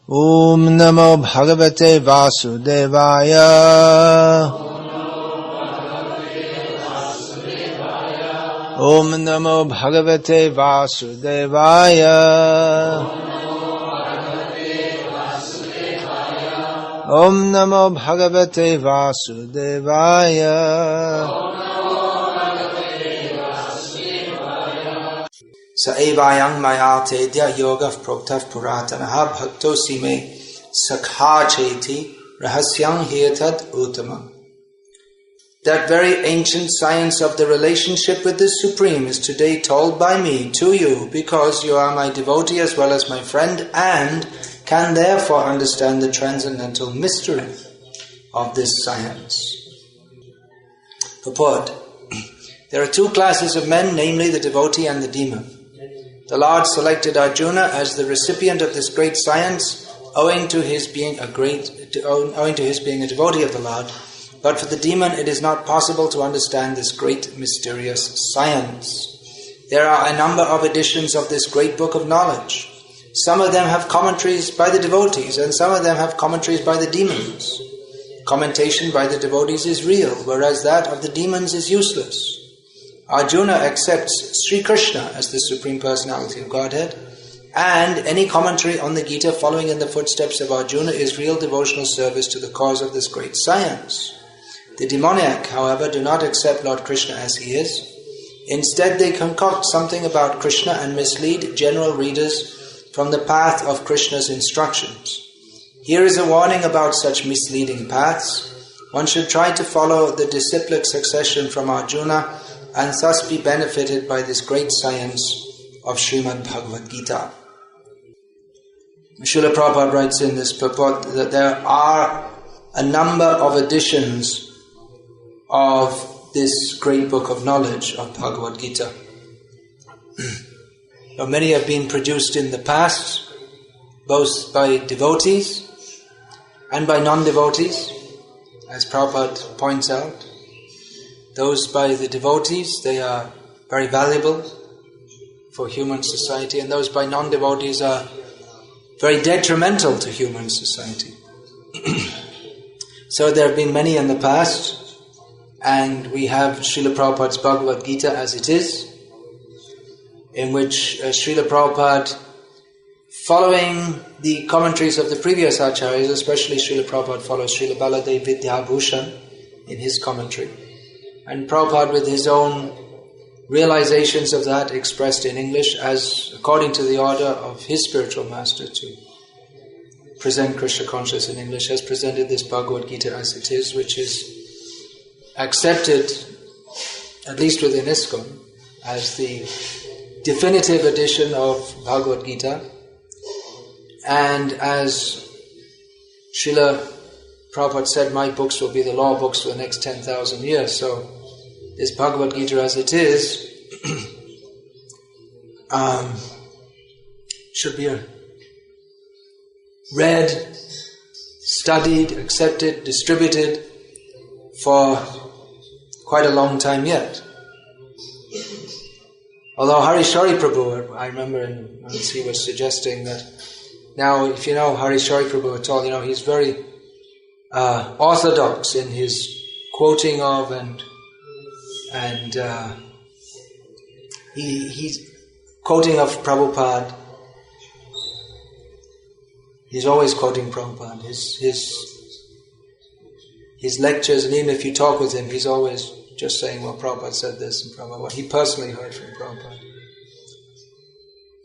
Om Namo Bhagavate Vasudevaya. Om Namo Bhagavate Vasudevaya. Om Namo Bhagavate Vasudevaya. Sa evayang mayate dya yoga proktav puratanaha bhaktosi me sakha cheti rahasyang hiyatat uttamam. That very ancient science of the relationship with the Supreme is today told by me to you because you are my devotee as well as my friend and can therefore understand the transcendental mystery of this science. Purport. There are two classes of men, namely the devotee and the demon. The Lord selected Arjuna as the recipient of this great science, owing to his being a devotee of the Lord. But for the demon, it is not possible to understand this great mysterious science. There are a number of editions of this great book of knowledge. Some of them have commentaries by the devotees, and some of them have commentaries by the demons. Commentation by the devotees is real, whereas that of the demons is useless. Arjuna accepts Sri Krishna as the Supreme Personality of Godhead, and any commentary on the Gita following in the footsteps of Arjuna is real devotional service to the cause of this great science. The demoniac, however, do not accept Lord Krishna as he is. Instead, they concoct something about Krishna and mislead general readers from the path of Krishna's instructions. Here is a warning about such misleading paths. One should try to follow the disciplic succession from Arjuna and thus be benefited by this great science of Srimad Bhagavad-gita. Srila Prabhupada writes in this purport that there are a number of editions of this great book of knowledge of Bhagavad-gita. Many have been produced in the past, both by devotees and by non-devotees, as Prabhupada points out. Those by the devotees, they are very valuable for human society, and those by non-devotees are very detrimental to human society. So there have been many in the past, and we have Srila Prabhupada's Bhagavad-gita as it is, in which Srila Prabhupada, following the commentaries of the previous acharyas, especially Srila Prabhupada follows Srila Baladev Vidyabhushan in his commentary. And Prabhupada, with his own realizations of that expressed in English as according to the order of his spiritual master to present Krishna consciousness in English, has presented this Bhagavad-gita as it is, which is accepted, at least within ISKCON, as the definitive edition of Bhagavad-gita. And as Srila Prabhupada said, my books will be the law books for the next 10,000 years. So this Bhagavad-gita as it is should be read, studied, accepted, distributed for quite a long time yet. Although Harishari Prabhu, I remember he was suggesting that now, if you know Harishari Prabhu at all, he's very orthodox in his quoting of and he's quoting of Prabhupada. He's always quoting Prabhupada. His lectures, and even if you talk with him, he's always just saying, well, Prabhupada said this and Prabhupada, what he personally heard from Prabhupada.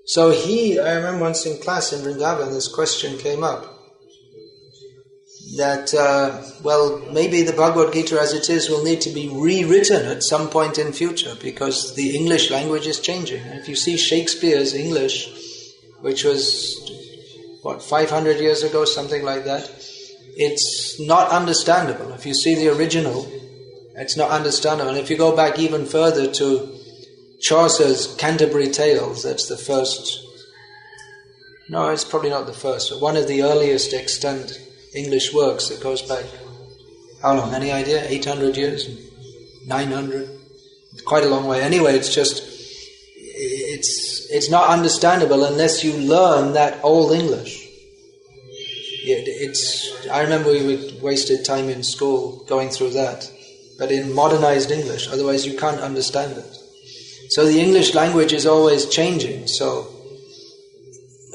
So I remember once in class in Vrindavan, this question came up, that, maybe the Bhagavad-gita as it is will need to be rewritten at some point in future because the English language is changing. And if you see Shakespeare's English, which was, 500 years ago, something like that, it's not understandable. If you see the original, it's not understandable. And if you go back even further to Chaucer's Canterbury Tales, that's the first, no, it's probably not the first, but one of the earliest extant English works that goes back, how long, any idea? 800 years? 900? It's quite a long way. Anyway, it's just, it's not understandable unless you learn that old English. I remember we wasted time in school going through that, but in modernized English, otherwise you can't understand it. So the English language is always changing. So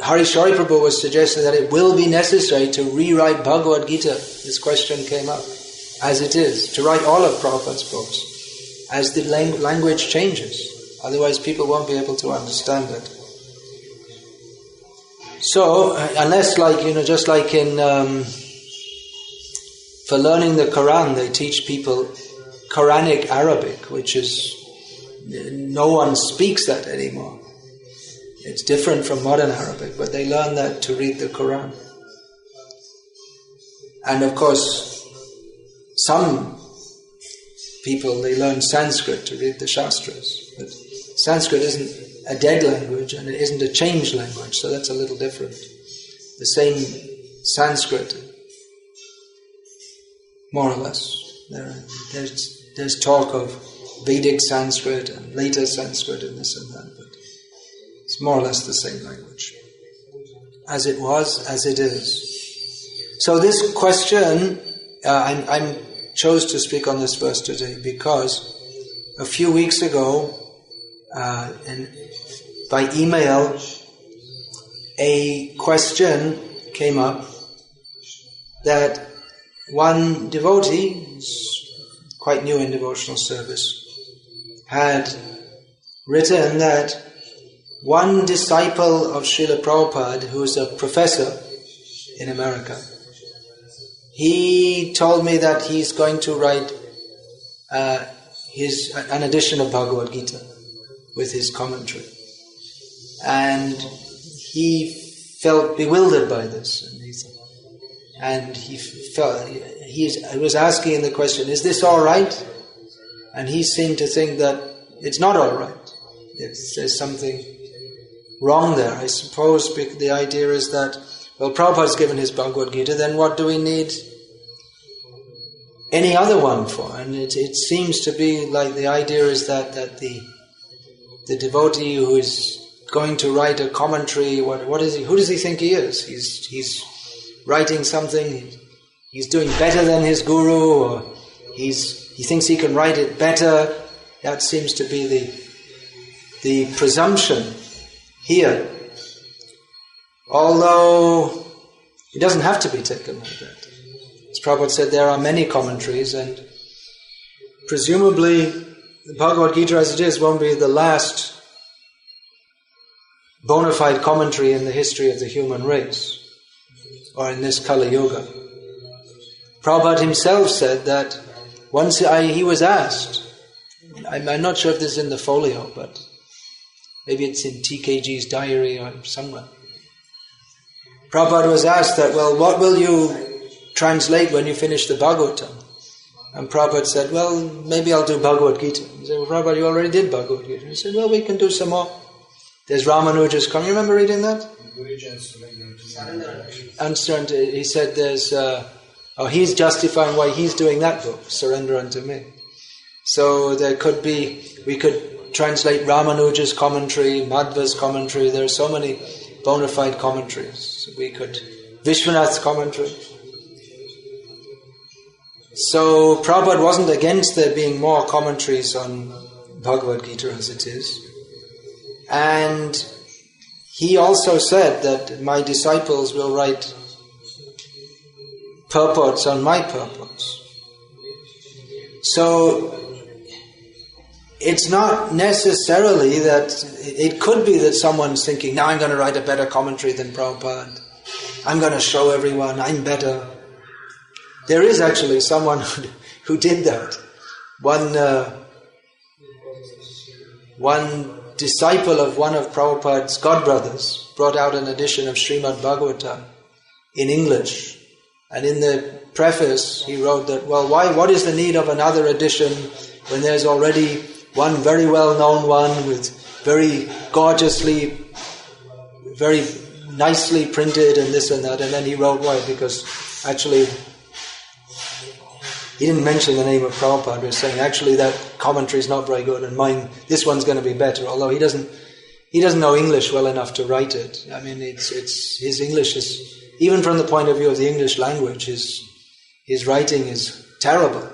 Harishari Prabhu was suggesting that it will be necessary to rewrite Bhagavad-gita. This question came up, as it is, to write all of Prabhupada's books, as the language changes. Otherwise people won't be able to understand it. So, unless just like in, for learning the Quran, they teach people Quranic Arabic, which is, no one speaks that anymore. It's different from modern Arabic, but they learn that to read the Quran. And of course, some people, they learn Sanskrit to read the Shastras. But Sanskrit isn't a dead language and it isn't a changed language, so that's a little different. The same Sanskrit, more or less. There's talk of Vedic Sanskrit and later Sanskrit and this and that, but it's more or less the same language. As it was, as it is. So this question, I chose to speak on this verse today because a few weeks ago, by email, a question came up that one devotee, quite new in devotional service, had written that one disciple of Srila Prabhupada, who is a professor in America, he told me that he's going to write an edition of Bhagavad-gita with his commentary. And he felt bewildered by this. And he was asking the question, is this all right? And he seemed to think that it's not all right. There's something wrong there. I suppose the idea is that, well, Prabhupada's given his Bhagavad-gita, then what do we need any other one for? And it seems to be like the idea is that the devotee who is going to write a commentary, what is he? Who does he think he is? He's writing something. He's doing better than his guru, or he thinks he can write it better. That seems to be the presumption here. Although it doesn't have to be taken like that. As Prabhupada said, there are many commentaries, and presumably the Bhagavad-gita as it is won't be the last bona fide commentary in the history of the human race, or in this Kali Yuga. Prabhupada himself said that once he was asked, I'm not sure if this is in the folio, but maybe it's in TKG's diary or somewhere. Prabhupada was asked that, well, what will you translate when you finish the Bhagavatam? And Prabhupada said, well, maybe I'll do Bhagavad-gita. He said, well, Prabhupada, you already did Bhagavad-gita. He said, well, we can do some more. There's Ramanuja's coming. You remember reading that? And he said there's... he's justifying why he's doing that book, Surrender Unto Me. So we could translate Ramanuja's commentary, Madhva's commentary. There are so many bona fide commentaries. We could... Vishwanath's commentary. So Prabhupada wasn't against there being more commentaries on Bhagavad-gita as it is. And he also said that my disciples will write purports on my purports. So it's not necessarily that, it could be that someone's thinking, now I'm going to write a better commentary than Prabhupada. I'm going to show everyone I'm better. There is actually someone who did that. One disciple of one of Prabhupada's godbrothers brought out an edition of Srimad Bhagavatam in English. And in the preface he wrote that, well, what is the need of another edition when there's already one very well-known one with very gorgeously, very nicely printed and this and that. And then he wrote why, because actually he didn't mention the name of Prabhupada. He was saying, actually, that commentary is not very good, and mine, this one's going to be better. Although he doesn't know English well enough to write it. I mean, his English is even from the point of view of the English language, his writing is terrible,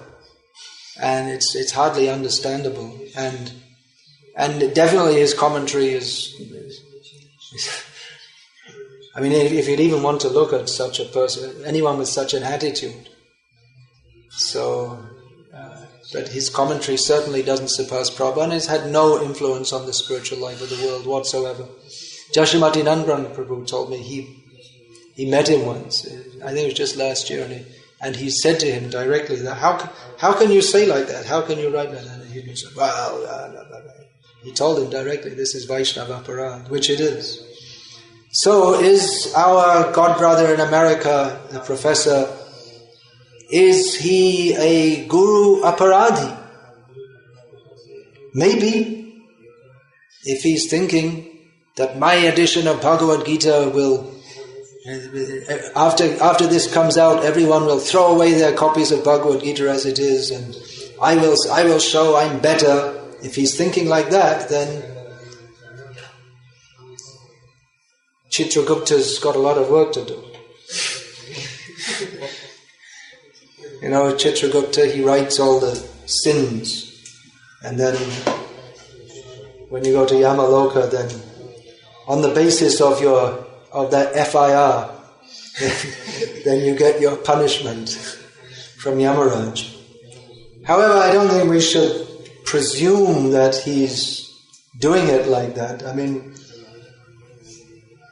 and it's hardly understandable, and definitely his commentary is I mean, if you'd even want to look at such a person, anyone with such an attitude, so but his commentary certainly doesn't surpass Prabhupada, and has had no influence on the spiritual life of the world whatsoever. Jashamati Nanbrahma Prabhu told me he met him once, I think it was just last year, and he said to him directly that how can you say like that? How can you write like that? And he said, well, he told him directly, this is Vaishnava Aparad, which it is. So is our godbrother in America, the professor, is he a guru aparadhi? Maybe, if he's thinking that my edition of Bhagavad-gita will, after this comes out, everyone will throw away their copies of Bhagavad-gita as it is, and I will show I'm better. If he's thinking like that, then Chitragupta's got a lot of work to do. You know, Chitragupta, he writes all the sins, and then when you go to Yamaloka, then on the basis of that FIR, then you get your punishment from Yamaraj. However, I don't think we should presume that he's doing it like that. I mean,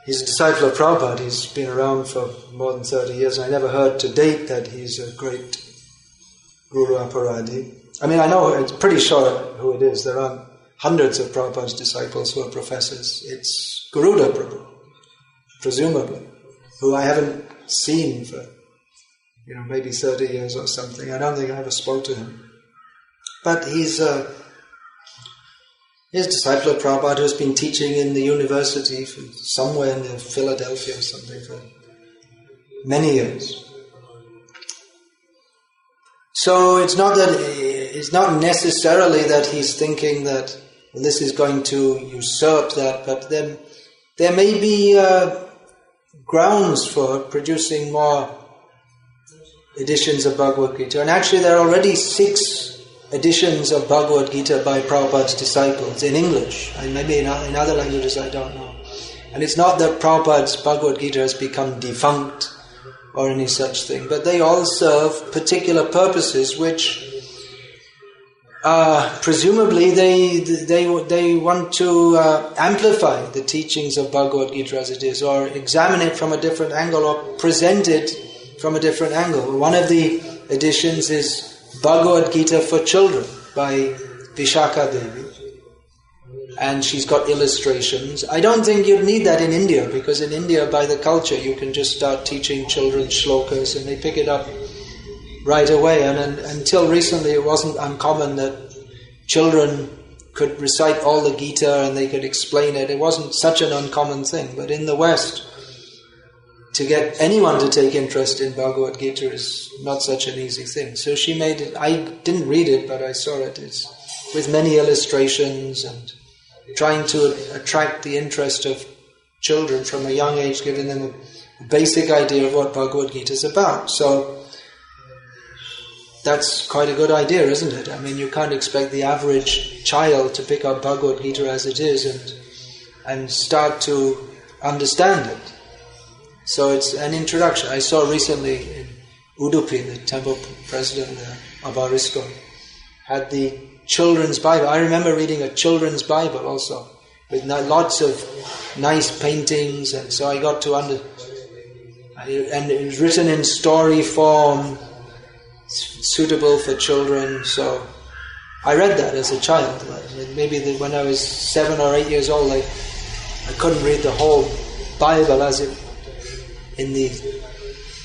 he's a disciple of Prabhupada. He's been around for more than 30 years. I never heard to date that he's a great Guru Aparadhi. I mean, I know, it's pretty sure who it is. There are hundreds of Prabhupada's disciples who are professors. It's Garuda Prabhu, presumably, who I haven't seen for, maybe 30 years or something. I don't think I ever spoke to him. But he's a disciple of Prabhupada who's been teaching in the university somewhere in Philadelphia or something for many years. So it's not necessarily that he's thinking that this is going to usurp that, but then there may be grounds for producing more editions of Bhagavad-gita. And actually there are already 6 editions of Bhagavad-gita by Prabhupada's disciples in English, and maybe in other languages, I don't know. And it's not that Prabhupada's Bhagavad-gita has become defunct or any such thing, but they all serve particular purposes which presumably they want to amplify the teachings of Bhagavad-gita as it is, or examine it from a different angle, or present it from a different angle. One of the editions is Bhagavad-gita for Children by Vishakha Devi, and she's got illustrations. I don't think you'd need that in India, because in India, by the culture, you can just start teaching children shlokas and they pick it up right away. And until recently, it wasn't uncommon that children could recite all the Gita and they could explain it. It wasn't such an uncommon thing. But in the West, to get anyone to take interest in Bhagavad-gita is not such an easy thing. So she made it. I didn't read it, but I saw it. It's with many illustrations and trying to attract the interest of children from a young age, giving them a basic idea of what Bhagavad-gita is about. So that's quite a good idea, isn't it? I mean, you can't expect the average child to pick up Bhagavad-gita as it is and start to understand it. So it's an introduction. I saw recently in Udupi, the temple president of our ISKCON, had the children's Bible. I remember reading a children's Bible also, with lots of nice paintings, and so I got to and it was written in story form, suitable for children. So I read that as a child. Maybe when I was 7 or 8 years old, I couldn't read the whole Bible as it in the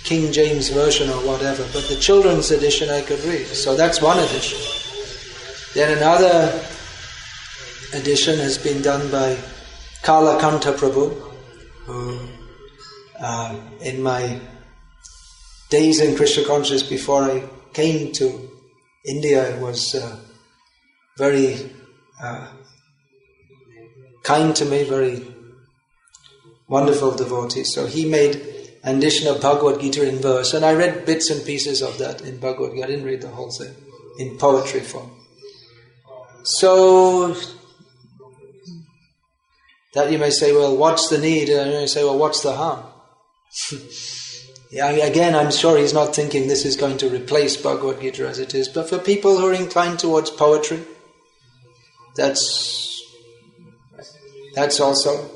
King James Version or whatever, but the children's edition I could read. So that's one edition. Then another edition has been done by Kalakanta Prabhu, who in my days in Krishna consciousness before I came to India, was very kind to me, very wonderful devotee. So he made an edition of Bhagavad-gita in verse. And I read bits and pieces of that in Bhagavad-gita. I didn't read the whole thing, in poetry form. So, that you may say, well, what's the need? And you may say, well, what's the harm? Yeah, again, I'm sure he's not thinking this is going to replace Bhagavad-gita as it is. But for people who are inclined towards poetry, that's also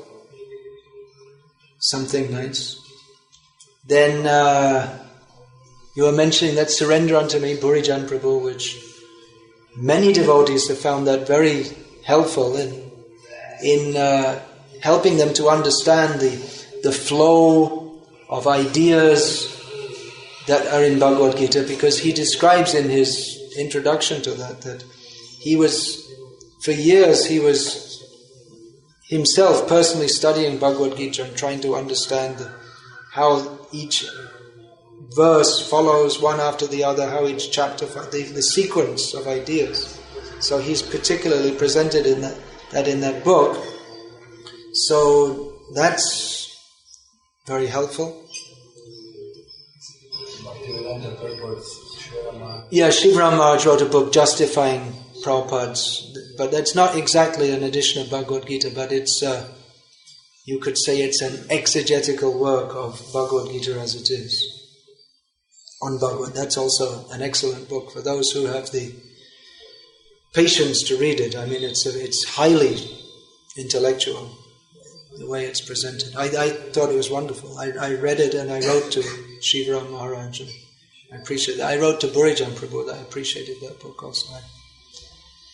something nice. Then you were mentioning that Surrender Unto Me, Burijan Prabhu, which many devotees have found that very helpful in helping them to understand the flow of ideas that are in Bhagavad-gita, because he describes in his introduction to that he was, for years, he was himself personally studying Bhagavad-gita and trying to understand how each verse follows one after the other, how each chapter, the sequence of ideas. So he's particularly presented in that in that book. So that's very helpful. Yeah, Shivram Maharaj wrote a book justifying Prabhupada's, but that's not exactly an edition of Bhagavad-gita, but it's, you could say it's an exegetical work of Bhagavad-gita as it is. On Bhagavad, that's also an excellent book for those who have the patience to read it. I mean, it's highly intellectual, the way it's presented. I thought it was wonderful. I read it and I wrote to Shivram Maharaj. I appreciate that. I wrote to Burijan Prabhu that I appreciated that book also.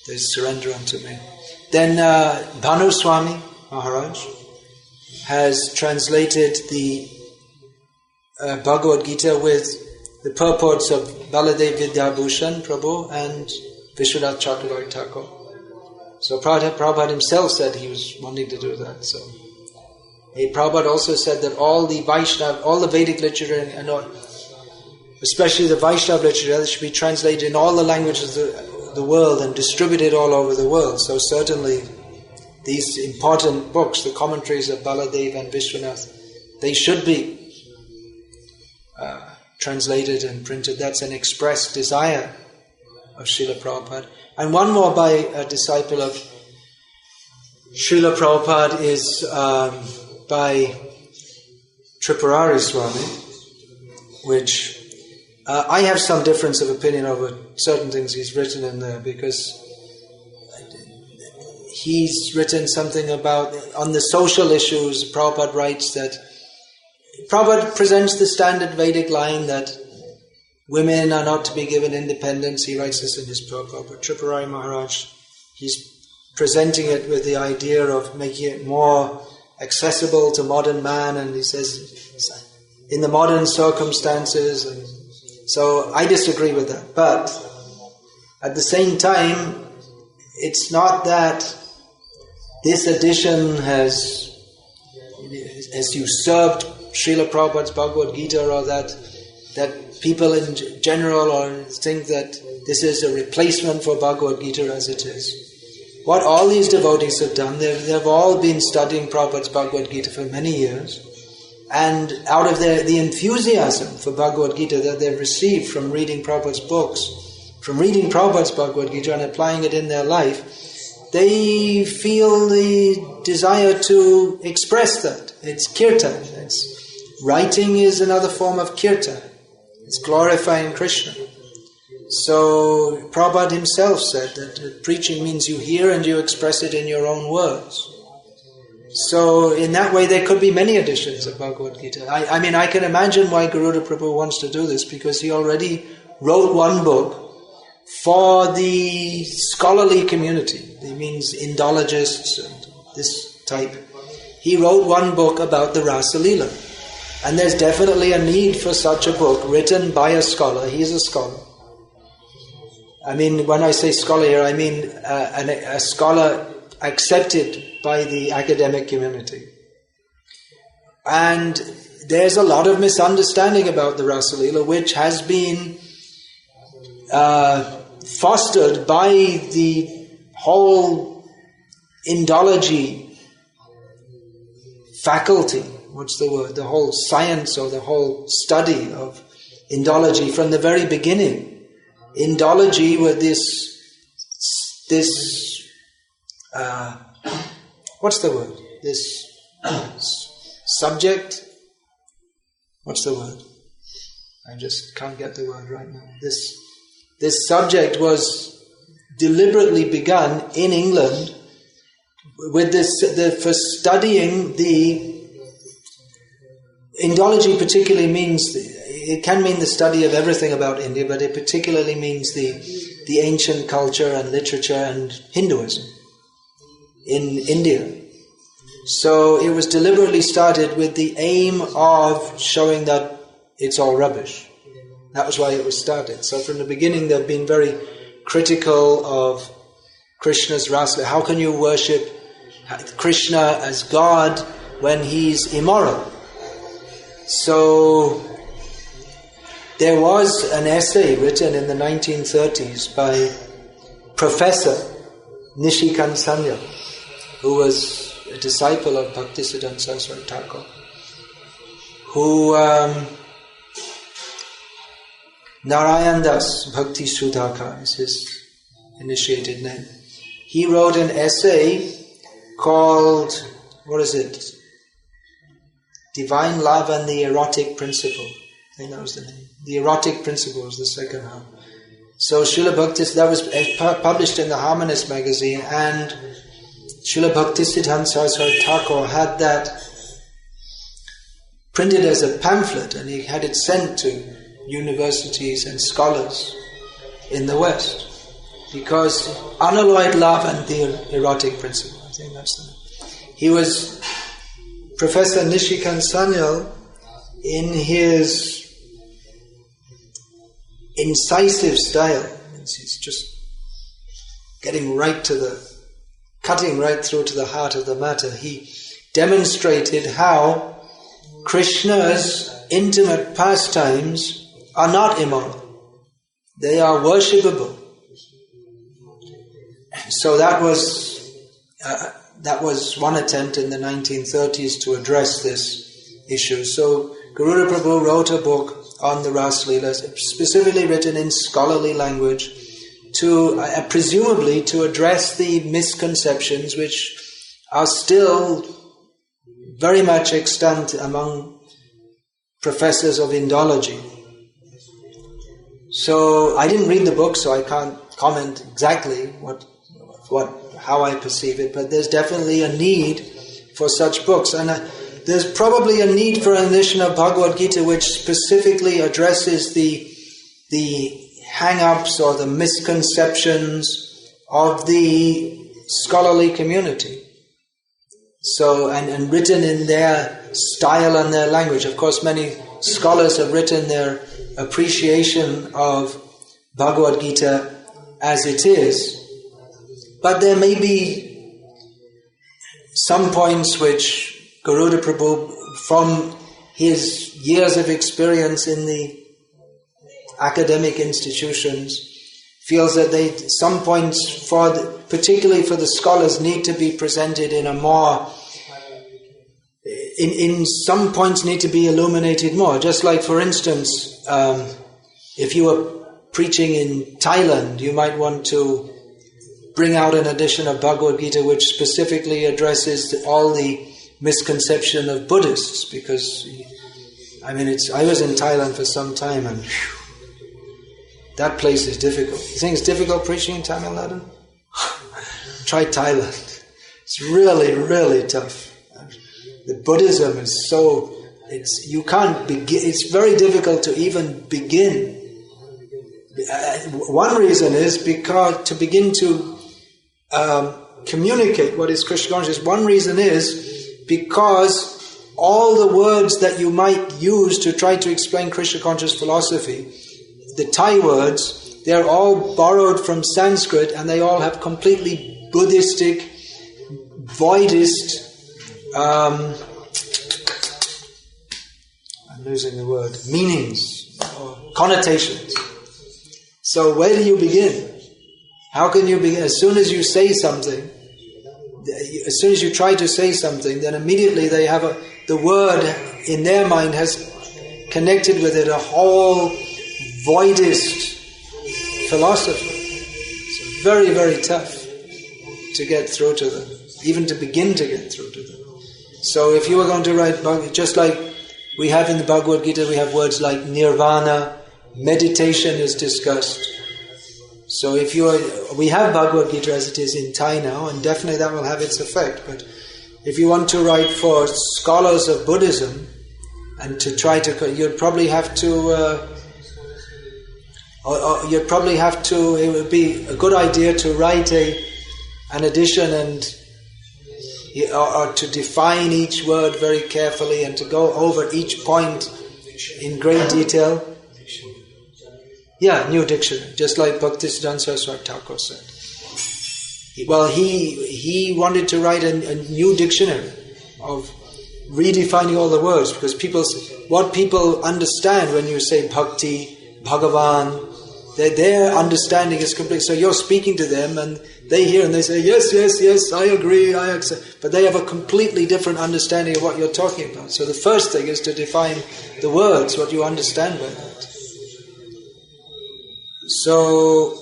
There's Surrender Unto Me. Then Bhanu Swami Maharaj has translated the Bhagavad-gita with the purports of Baladev Vidyabhushan Prabhu and Vishwanath Chakravarti Thakur. So Prabhupada himself said he was wanting to do that. So Prabhupada also said that all the Vaishnava, all the Vedic literature, and especially the Vaishnava literature, should be translated in all the languages of the world and distributed all over the world. So certainly these important books, the commentaries of Baladev and Vishwanath, they should be translated and printed. That's an express desire of Srila Prabhupada. And one more by a disciple of Srila Prabhupada is by Tripurari Swami, which I have some difference of opinion over certain things he's written in there, because he's written something about, on the social issues, Prabhupada writes that, Prabhupada presents the standard Vedic line that women are not to be given independence. He writes this in his purport. But Tripurari Maharaj, he's presenting it with the idea of making it more accessible to modern man, and he says, in the modern circumstances, and so I disagree with that. But at the same time, it's not that this edition has usurped Srila Prabhupada's Bhagavad-gita, or that people in general or think that this is a replacement for Bhagavad-gita as it is. What all these devotees have done, they've all been studying Prabhupada's Bhagavad-gita for many years, and out of the enthusiasm for Bhagavad-gita that they've received from reading Prabhupada's books, from reading Prabhupada's Bhagavad-gita and applying it in their life, they feel the desire to express that. It's kirtan. Writing is another form of kirtan. It's glorifying Krishna. So Prabhupada himself said that preaching means you hear and you express it in your own words. So in that way there could be many editions of Bhagavad-gita. I mean, I can imagine why Garuda Prabhu wants to do this, because he already wrote one book for the scholarly community. It means Indologists and this type. He wrote one book about the Rasa Leela. And there's definitely a need for such a book written by a scholar. He is a scholar. I mean, when I say scholar here, I mean a scholar accepted by the academic community. And there's a lot of misunderstanding about the Rasa Leela, which has been fostered by the whole Indology faculty, the whole science or the whole study of Indology from the very beginning. Indology were this what's the word? This subject. What's the word? I just can't get the word right now. This subject was deliberately begun in England with for studying the Indology particularly means, it can mean the study of everything about India, but it particularly means the ancient culture and literature and Hinduism in India. So it was deliberately started with the aim of showing that it's all rubbish. That was why it was started. So from the beginning they've been very critical of Krishna's rasa. How can you worship Krishna as God when he's immoral? So there was an essay written in the 1930s by Professor Nishikant Sanyal, who was a disciple of Bhaktisiddhanta Saraswati Thakur, who Narayan Das Bhakti Sudhakar is his initiated name. He wrote an essay called, what is it? Divine Love and the Erotic Principle. I think that was the name. The Erotic Principle was the second half. So Srila Bhaktis, that was published in the Harmonist magazine, and Srila Bhaktisiddhanta Saraswati Thakur had that printed as a pamphlet, and he had it sent to universities and scholars in the West, because unalloyed love and the erotic principle, I think that's the name. He was Professor Nishikant Sanyal, in his incisive style, he's just cutting right through to the heart of the matter. He demonstrated how Krishna's intimate pastimes are not immoral. They are worshipable. So that was one attempt in the 1930s to address this issue. So Garuda Prabhu wrote a book on the Ras Leela, specifically written in scholarly language, to presumably to address the misconceptions which are still very much extant among professors of Indology. So I didn't read the book, so I can't comment exactly how I perceive it, but there's definitely a need for such books, and there's probably a need for an edition of Bhagavad-gita which specifically addresses the hang-ups or the misconceptions of the scholarly community. So, and written in their style and their language. Of course, many scholars have written their appreciation of Bhagavad-gita as it is, but there may be some points which Garuda Prabhu, from his years of experience in the academic institutions, feels that some points, particularly for the scholars, need to be presented in a more, in some points need to be illuminated more. Just like, for instance, if you were preaching in Thailand, you might want to bring out an edition of Bhagavad-gita which specifically addresses all the misconception of Buddhists, because I was in Thailand for some time, and that place is difficult. You think it's difficult preaching in Tamil Nadu? Try Thailand. It's really, really tough. The Buddhism is you can't begin. It's very difficult to even begin. One reason is because to begin to communicate what is Krishna consciousness. One reason is because all the words that you might use to try to explain Krishna conscious philosophy, the Thai words, they're all borrowed from Sanskrit, and they all have completely Buddhistic, voidist, I'm losing the word, meanings, or connotations. So where do you begin? How can you begin? As soon as you say something, as soon as you try to say something, then immediately they have the word in their mind has connected with it a whole voidist philosophy. It's very, very tough to get through to them, even to begin to get through to them. So if you were going to write, just like we have in the Bhagavad-gita, we have words like nirvana, meditation is discussed. So we have Bhagavad-gita as it is in Thai now, and definitely that will have its effect. But if you want to write for scholars of Buddhism, and to try to, you'd probably have to, it would be a good idea to write an edition or to define each word very carefully and to go over each point in great detail. Yeah, new dictionary, just like Bhaktisiddhanta Saraswati Thakur said. Well, he wanted to write a new dictionary of redefining all the words, because what people understand when you say Bhakti, Bhagavan, their understanding is complete. So you're speaking to them and they hear and they say, yes, I agree, I accept. But they have a completely different understanding of what you're talking about. So the first thing is to define the words, what you understand by that. So,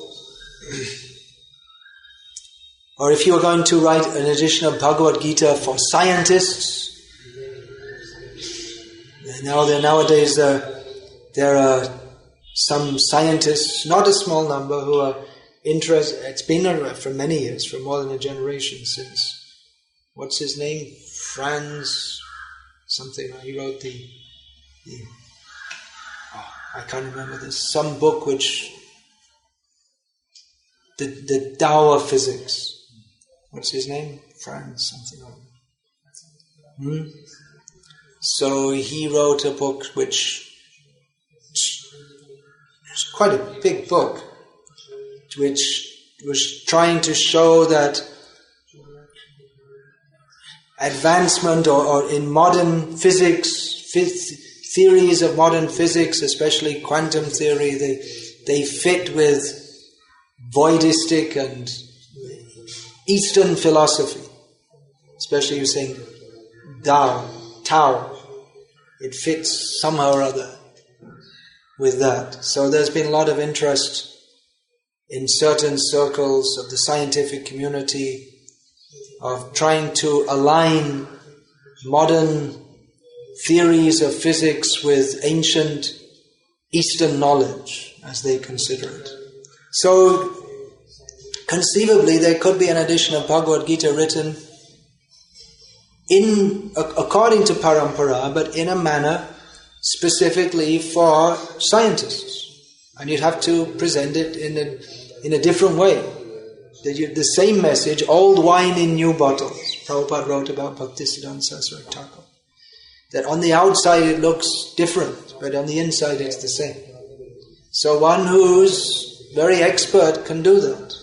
or if you are going to write an edition of Bhagavad-gita for scientists, nowadays there are some scientists, not a small number, who are interested. It's been for many years, for more than a generation since. What's his name? Franz something. He wrote I can't remember this. Some book which the Tao of physics. What's his name? Franz something like that. So he wrote a book which is quite a big book, which was trying to show that advancement or in modern physics, theories of modern physics, especially quantum theory, they fit with voidistic and Eastern philosophy, especially you're saying Tao. It fits somehow or other with that. So there's been a lot of interest in certain circles of the scientific community of trying to align modern theories of physics with ancient Eastern knowledge, as they consider it. So conceivably there could be an edition of Bhagavad-gita written according to parampara, but in a manner specifically for scientists, and you'd have to present it in a different way. The same message, old wine in new bottles. Prabhupada wrote about Bhaktisiddhanta Saraswati Thakur. That on the outside it looks different, but on the inside it's the same. So one who's very expert can do that.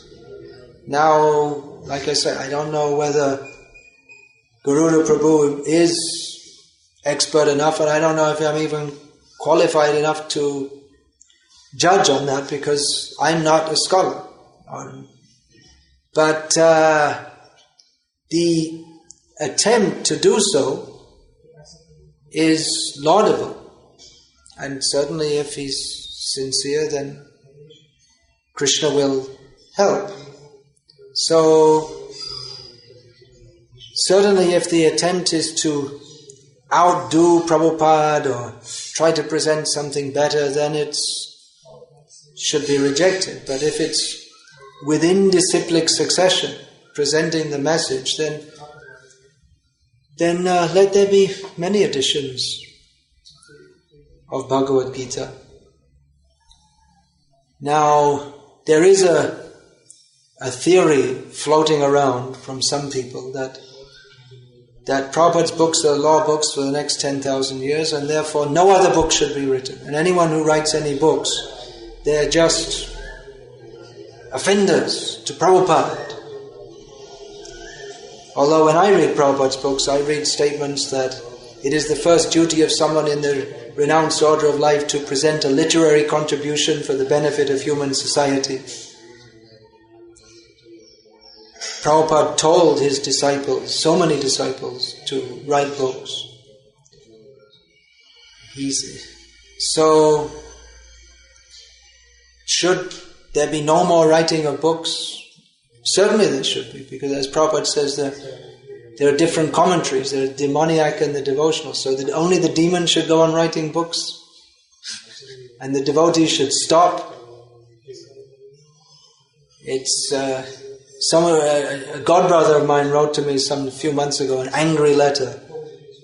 Now, like I said, I don't know whether Garuda Prabhu is expert enough, and I don't know if I'm even qualified enough to judge on that, because I'm not a scholar. But the attempt to do so is laudable, and certainly if he's sincere, then Krishna will help. So certainly if the attempt is to outdo Prabhupada or try to present something better, then it should be rejected. But if it's within disciplic succession, presenting the message, then let there be many editions of Bhagavad-gita. Now, there is a theory floating around from some people that Prabhupada's books are law books for the next 10,000 years, and therefore no other book should be written. And anyone who writes any books, they're just offenders to Prabhupada. Although when I read Prabhupada's books, I read statements that it is the first duty of someone in the renounced order of life to present a literary contribution for the benefit of human society. Prabhupada told his disciples, so many disciples, to write books. So, should there be no more writing of books? Certainly there should be, because as Prabhupada says, there are different commentaries. There are demoniac and the devotional. So that only the demons should go on writing books, and the devotees should stop. It's a godbrother of mine wrote to me some few months ago an angry letter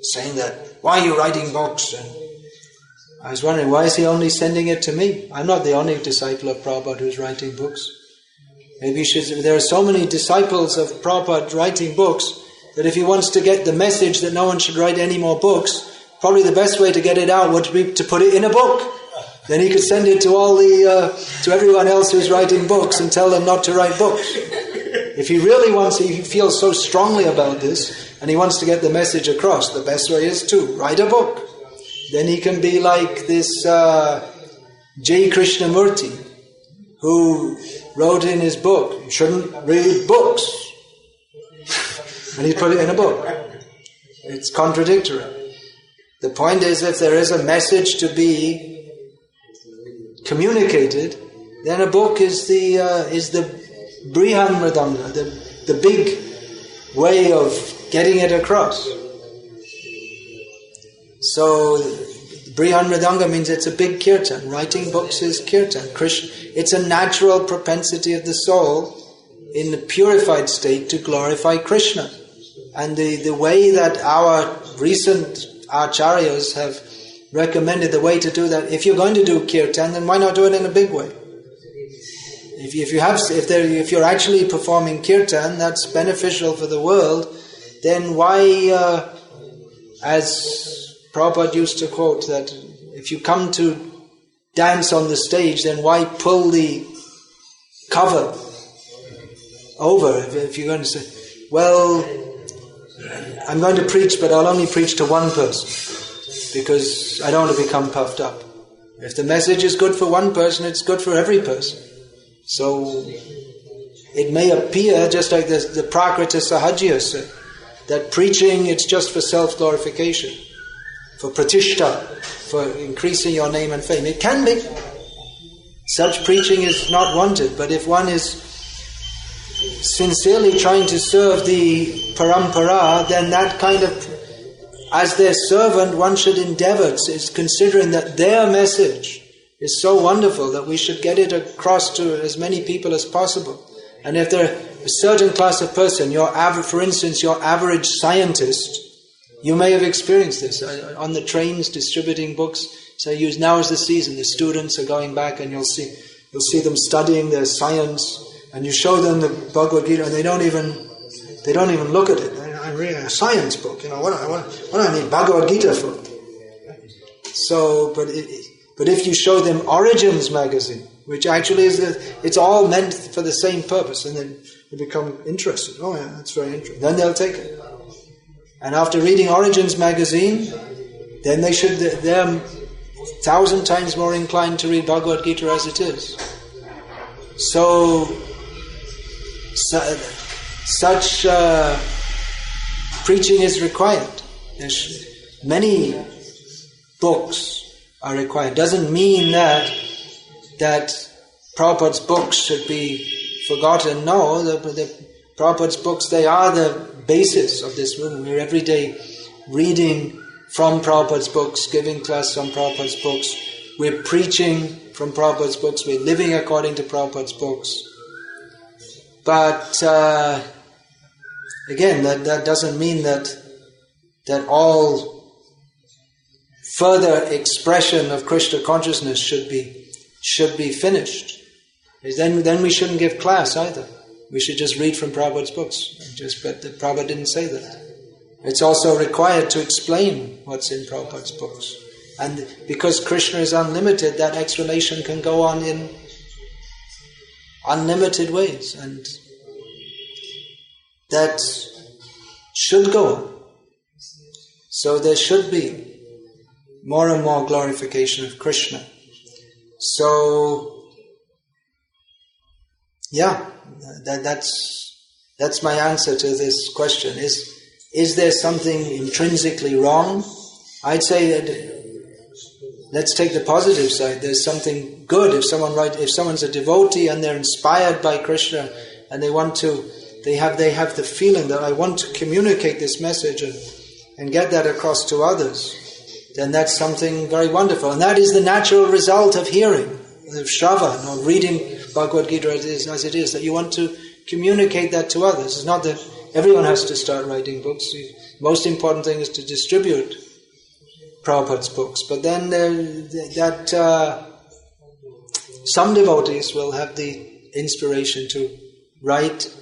saying that, why are you writing books? And I was wondering, why is he only sending it to me? I'm not the only disciple of Prabhupada who's writing books. Maybe there are so many disciples of Prabhupada writing books that if he wants to get the message that no one should write any more books, probably the best way to get it out would be to put it in a book. Then he could send it to to everyone else who's writing books and tell them not to write books. If he really wants, he feels so strongly about this and he wants to get the message across, the best way is to write a book. Then he can be like this J. Krishnamurti, who wrote in his book, you shouldn't read books. And he put it in a book. It's contradictory. The point is, if there is a message to be communicated, then a book is the Brihan Mridanga, the big way of getting it across. So Brihan Mridanga means it's a big kirtan. Writing books is kirtan. It's a natural propensity of the soul in the purified state to glorify Krishna. And the way that our recent acharyas have recommended the way to do that, if you're going to do kirtan, then why not do it in a big way? If you're actually performing kirtan that's beneficial for the world, then why, as Prabhupada used to quote, that if you come to dance on the stage, then why pull the cover over? If you're going to say, well, I'm going to preach, but I'll only preach to one person, because I don't want to become puffed up. If the message is good for one person, it's good for every person. So it may appear, just like the Prakrita Sahajya said, that preaching, it's just for self-glorification, for pratishta, for increasing your name and fame. It can be. Such preaching is not wanted, but if one is sincerely trying to serve the parampara, then that kind of, as their servant, one should endeavor, is considering that their message is so wonderful that we should get it across to as many people as possible. And if there are a certain class of person, for instance, your average scientist, you may have experienced this on the trains distributing books. So now is the season, the students are going back, and you'll see them studying their science, and you show them the Bhagavad-gita, and they don't even look at it. I'm reading a science book, what do I need Bhagavad-gita for? So, but if you show them Origins magazine, which actually it's all meant for the same purpose, and then they become interested. Oh yeah, that's very interesting. Then they'll take it. And after reading Origins magazine, then they're 1,000 times more inclined to read Bhagavad-gita as it is. So such preaching is required. Many books are required. Doesn't mean that Prabhupada's books should be forgotten. No, the Prabhupada's books, they are the basis of this movement. We're every day reading from Prabhupada's books, giving class from Prabhupada's books. We're preaching from Prabhupada's books. We're living according to Prabhupada's books. But again, that doesn't mean that all further expression of Krishna consciousness should be finished. Then we shouldn't give class either. We should just read from Prabhupada's books. But Prabhupada didn't say that. It's also required to explain what's in Prabhupada's books. And because Krishna is unlimited, that explanation can go on in unlimited ways. And that should go on. So there should be more and more glorification of Krishna. So, yeah, that's my answer to this question. Is there something intrinsically wrong? I'd say that let's take the positive side. There's something good if someone's a devotee and they're inspired by Krishna and they have the feeling that I want to communicate this message and get that across to others, then that's something very wonderful. And that is the natural result of hearing, of Shravan, or reading Bhagavad-gita as it is, that you want to communicate that to others. It's not that everyone has to start writing books. The most important thing is to distribute Prabhupada's books. But then some devotees will have the inspiration to write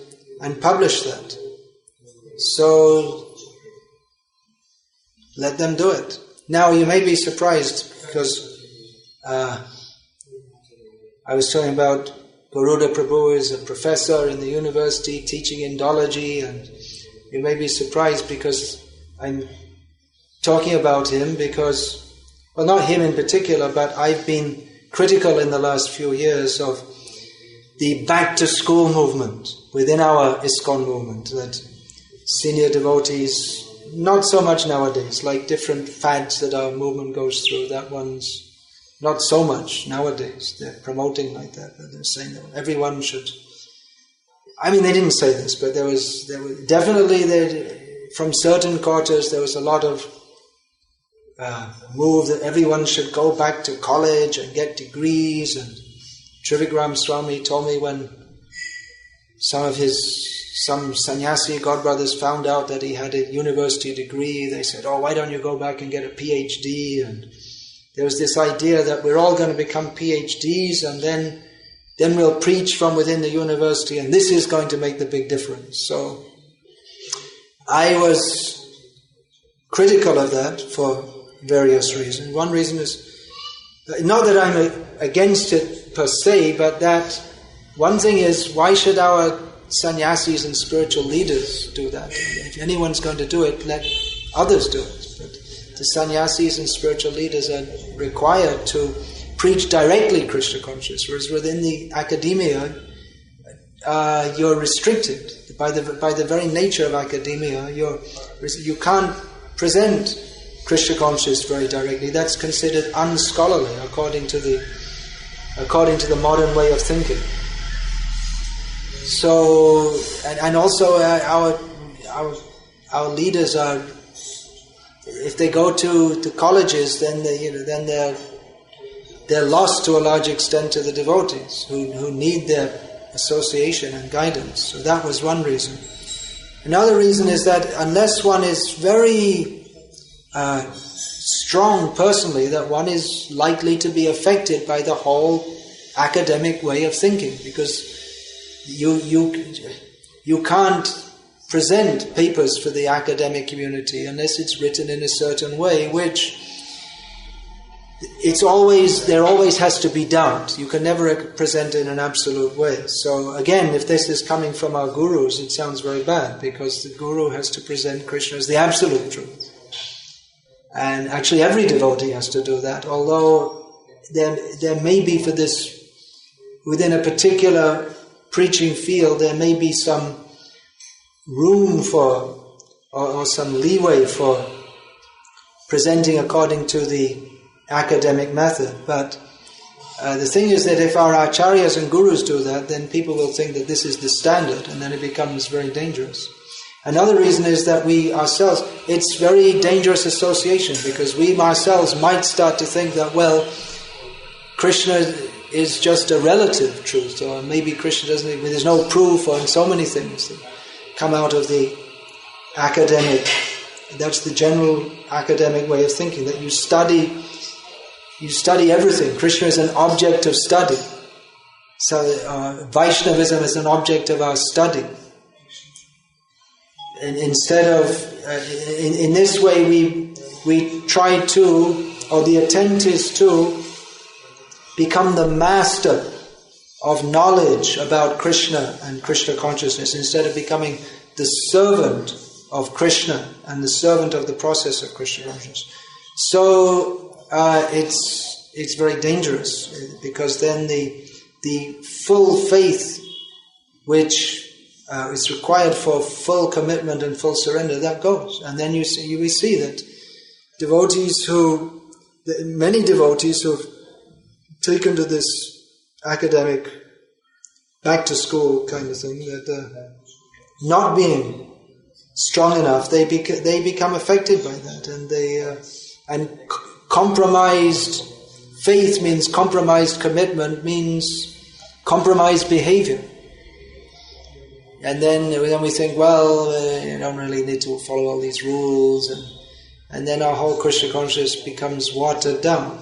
and publish that. So let them do it. Now you may be surprised because I was talking about Garuda Prabhu is a professor in the university teaching Indology, and you may be surprised because I'm talking about him because, well, not him in particular, but I've been critical in the last few years of the back-to-school movement within our ISKCON movement, that senior devotees, not so much nowadays, like different fads that our movement goes through, that one's not so much nowadays. They're promoting like that, but they're saying that everyone should. I mean, they didn't say this, but there was definitely from certain quarters there was a lot of move that everyone should go back to college and get degrees. And Trivikram Swami told me when some sannyasi godbrothers found out that he had a university degree, they said, "Oh, why don't you go back and get a PhD?" And there was this idea that we're all going to become PhDs and then we'll preach from within the university, and this is going to make the big difference. So I was critical of that for various reasons. One reason is, not that I'm against it per se, but that one thing is, why should our sannyasis and spiritual leaders do that? If anyone's going to do it, let others do it. But the sannyasis and spiritual leaders are required to preach directly Krishna consciousness, whereas within the academia, you're restricted by the very nature of academia. You can't present Krishna consciousness very directly. That's considered unscholarly according to the modern way of thinking. So, and also our leaders are, if they go to the colleges, then they're lost to a large extent to the devotees who need their association and guidance. So that was one reason. Another reason is that unless one is very strong personally, that one is likely to be affected by the whole academic way of thinking, because you can't present papers for the academic community unless it's written in a certain way, which there always has to be doubt. You can never present in an absolute way. So again, if this is coming from our gurus, it sounds very bad, because the guru has to present Krishna as the absolute truth. And actually every devotee has to do that, although there may be for this, within a particular preaching field, there may be some room for, or some leeway for presenting according to the academic method. But the thing is that if our acharyas and gurus do that, then people will think that this is the standard, and then it becomes very dangerous. Another reason is that we ourselves, it's very dangerous association, because we ourselves might start to think that, well, Krishna is just a relative truth, or maybe Krishna doesn't, there's no proof, or in so many things that come out of the academic. That's the general academic way of thinking, that you study everything. Krishna is an object of study. So Vaishnavism is an object of our study. And instead of, in this way we try to, or the attempt is to become the master of knowledge about Krishna and Krishna consciousness, instead of becoming the servant of Krishna and the servant of the process of Krishna consciousness. So it's very dangerous, because then the full faith which is required for full commitment and full surrender, that goes. And then we see that devotees who many devotees who have taken to this academic back to school kind of thing, that not being strong enough, they become affected by that, and compromised faith means compromised commitment, means compromised behavior. And then we think, well, you don't really need to follow all these rules, and then our whole Krishna consciousness becomes watered down.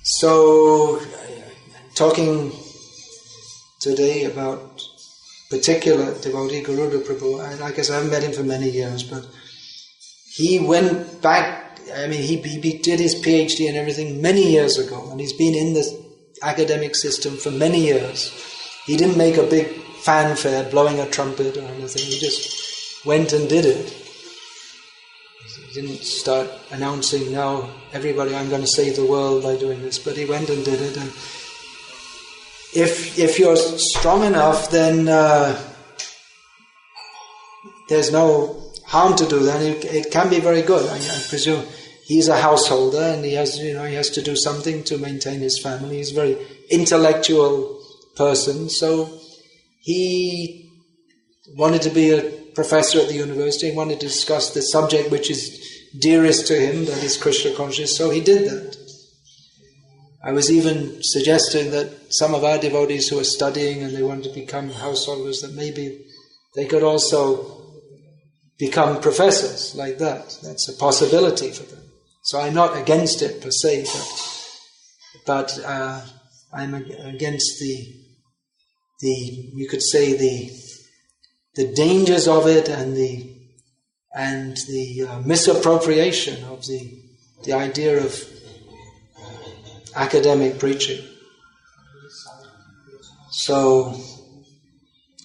So, talking today about particular devotee, Garuda Prabhu, and I guess I haven't met him for many years, but he went back, he did his PhD and everything many years ago, and he's been in the academic system for many years. He didn't make a big fanfare, blowing a trumpet or anything, he just went and did it. He didn't start announcing, now everybody, I'm going to save the world by doing this, but he went and did it. And if you're strong enough, then there's no harm to do that. It can be very good. I presume he's a householder, and he has to do something to maintain his family. He's a very intellectual person, so he wanted to be a professor at the university. He wanted to discuss the subject which is dearest to him, that is Krishna consciousness, so he did that. I was even suggesting that some of our devotees who are studying and they want to become householders, that maybe they could also become professors like that. That's a possibility for them. So I'm not against it per se, but I'm against the you could say the dangers of it and the misappropriation of the idea of academic preaching. So,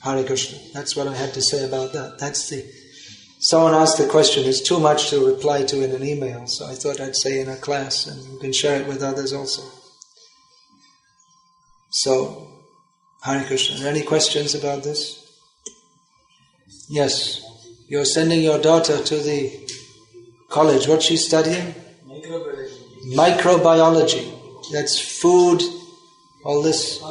Hare Krishna. That's what I had to say about that. Someone asked the question, it's too much to reply to in an email, so I thought I'd say in a class, and you can share it with others also. So, Hare Krishna. Are there any questions about this? Yes. You're sending your daughter to the college. What's she studying? Microbiology. That's food, all this.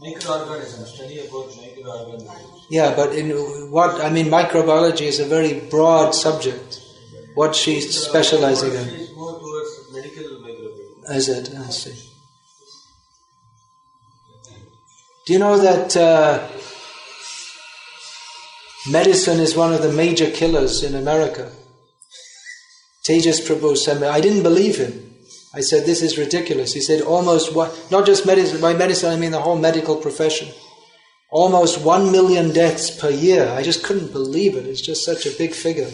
Microorganisms, study about microorganisms. Yeah, but microbiology is a very broad subject. What's she specializing in? It's more towards medical microbiology. Is it? I see. Do you know that medicine is one of the major killers in America? Tejas Prabhu said, I didn't believe him. I said, this is ridiculous. He said, not just medicine, by medicine I mean the whole medical profession. Almost 1 million deaths per year. I just couldn't believe it. It's just such a big figure.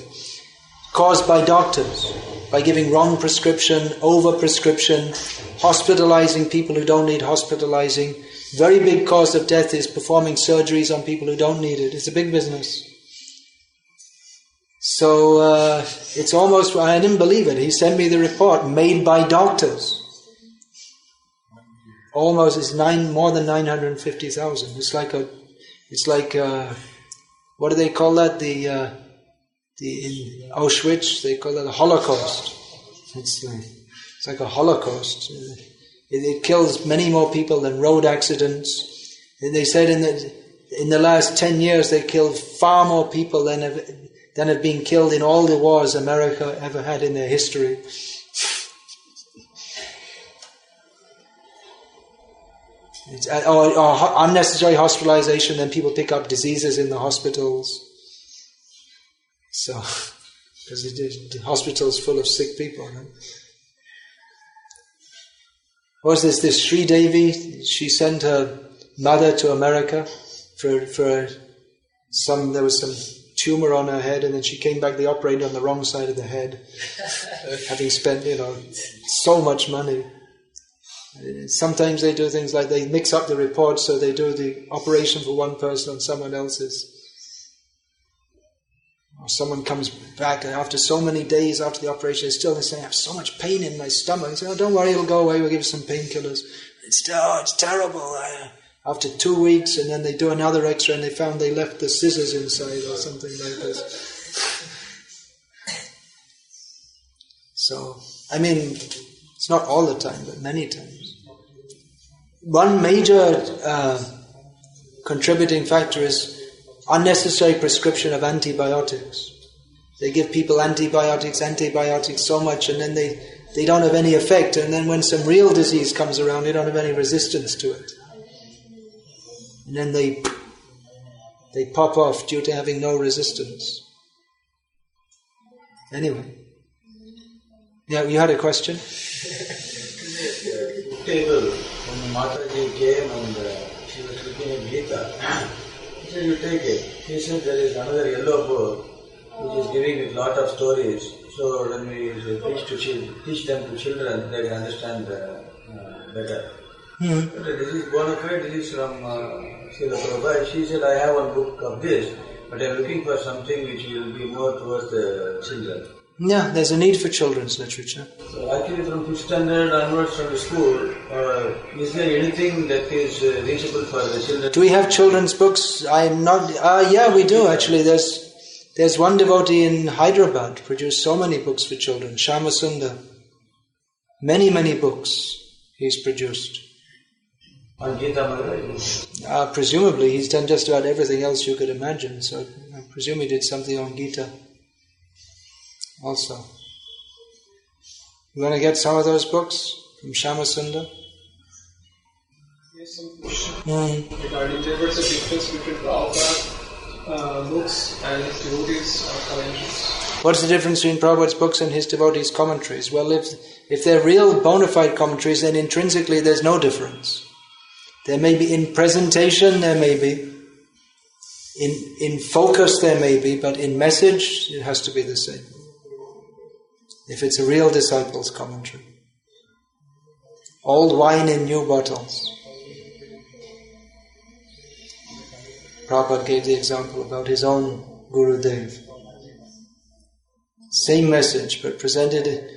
Caused by doctors, by giving wrong prescription, over-prescription, hospitalizing people who don't need hospitalizing. Very big cause of death is performing surgeries on people who don't need it. It's a big business. So it's almost, I didn't believe it. He sent me the report, made by doctors. Almost, it's more than 950,000. It's like what do they call that? In Auschwitz, they call that a Holocaust. It's like a Holocaust. It kills many more people than road accidents. And they said in the last 10 years they killed far more people than have been killed in all the wars America ever had in their history. Or unnecessary hospitalization, then people pick up diseases in the hospitals. So, because the hospital's full of sick people. Right? What was this Sri Devi? She sent her mother to America for there was some tumor on her head, and then she came back, they operated on the wrong side of the head, having spent, so much money. Sometimes they do things like they mix up the reports, so they do the operation for one person on someone else's. Or someone comes back and after so many days after the operation, they say, I have so much pain in my stomach. They say, don't worry, it'll go away, we'll give you some painkillers. It's terrible. After 2 weeks, and then they do another x-ray and they found they left the scissors inside or something like this. So, I mean, it's not all the time, but many times. One major contributing factor is unnecessary prescription of antibiotics. They give people antibiotics so much, and then they don't have any effect, and then when some real disease comes around, they don't have any resistance to it. And then they pop off due to having no resistance. Anyway. Yeah, you had a question? Table, when Mataji came and she was looking at Gita, he said, you take it. He said, there is another yellow book which is giving a lot of stories. So when we teach them to children, they can understand better. But this is bona fide, this is from Srila Prabhupada. She said, I have one book of this, but I am looking for something which will be more towards the children. Yeah, there's a need for children's literature. So actually from 5th standard onwards from the school, is there anything that is reachable for the children? Do we have children's books? I'm not... yeah, we do actually. There's one devotee in Hyderabad produced so many books for children. Shama Sundar. Many, many books he's produced. On Gita Maharaj? Presumably, he's done just about everything else you could imagine. So I presume he did something on Gita also. You want to get some of those books from Shama Sundar? Yes, some question regarding what's the difference between Prabhupada books and his devotees' commentaries? What's the difference between Prabhupada's books and his devotees' commentaries? Well, if they're real bona fide commentaries, then intrinsically there's no difference. There may be in presentation, there may be. In focus, there may be, but in message, it has to be the same. If it's a real disciple's commentary. Old wine in new bottles. Prabhupada gave the example about his own Gurudev. Same message, but presented...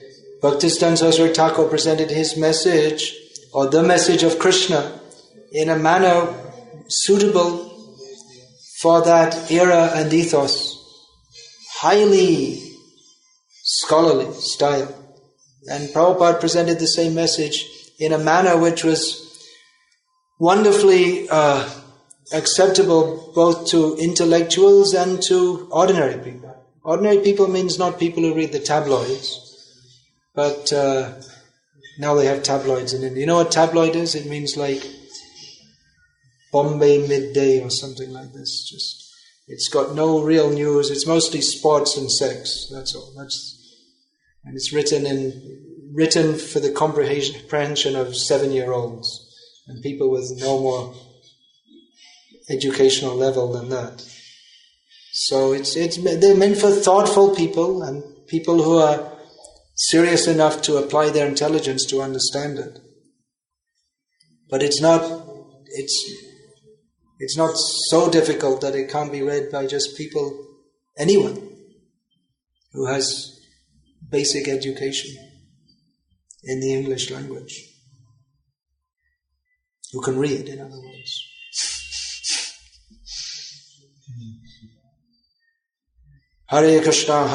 Bhaktisiddhanta Saraswati Thakur presented his message, or the message of Krishna, in a manner suitable for that era and ethos. Highly scholarly style. And Prabhupada presented the same message in a manner which was wonderfully acceptable both to intellectuals and to ordinary people. Ordinary people means not people who read the tabloids, but now they have tabloids in India. You know what tabloid is? It means like Bombay Midday or something like this. It's got no real news. It's mostly sports and sex. That's all. And it's written for the comprehension of 7-year-olds and people with no more educational level than that. So they're meant for thoughtful people and people who are serious enough to apply their intelligence to understand it. But it's not so difficult that it can't be read by just anyone who has basic education in the English language. Who can read, in other words. Hare Krishna,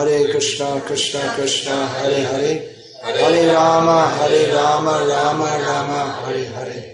Krishna Krishna, Hare Hare, Hare Rama, Rama Rama, Hare Hare.